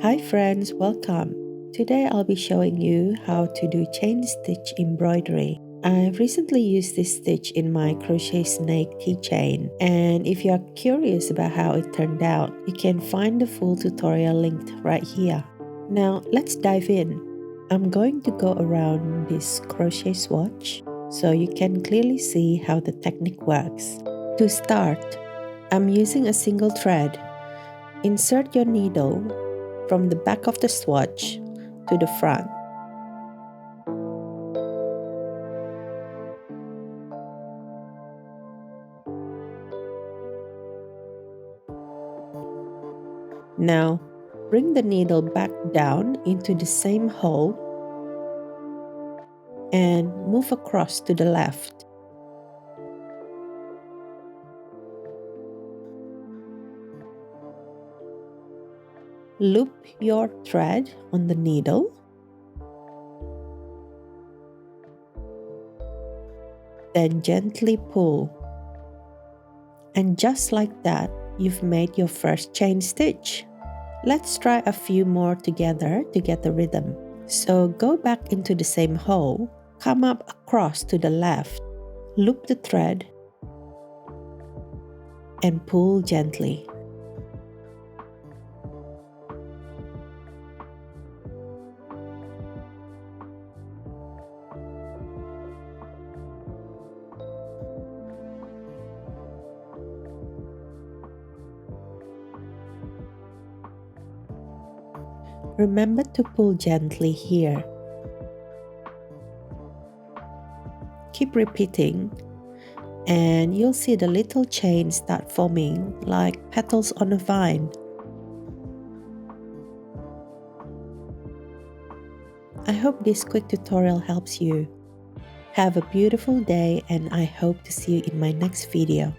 Hi friends, welcome. Today I'll be showing you how to do chain stitch embroidery. I've recently used this stitch in my crochet snake keychain, and if you're curious about how it turned out, you can find the full tutorial linked right here. Now let's dive in. I'm going to go around this crochet swatch so you can clearly see how the technique works. To start, I'm using a single thread. Insert your needle from the back of the swatch to the front. Now, bring the needle back down into the same hole and move across to the left. Loop your thread on the needle. Then gently pull. And just like that, you've made your first chain stitch. Let's try a few more together to get the rhythm. So go back into the same hole, come up across to the left, loop the thread, and pull gently. Remember to pull gently here. Keep repeating, and you'll see the little chains start forming like petals on a vine. I hope this quick tutorial helps you. Have a beautiful day, and I hope to see you in my next video.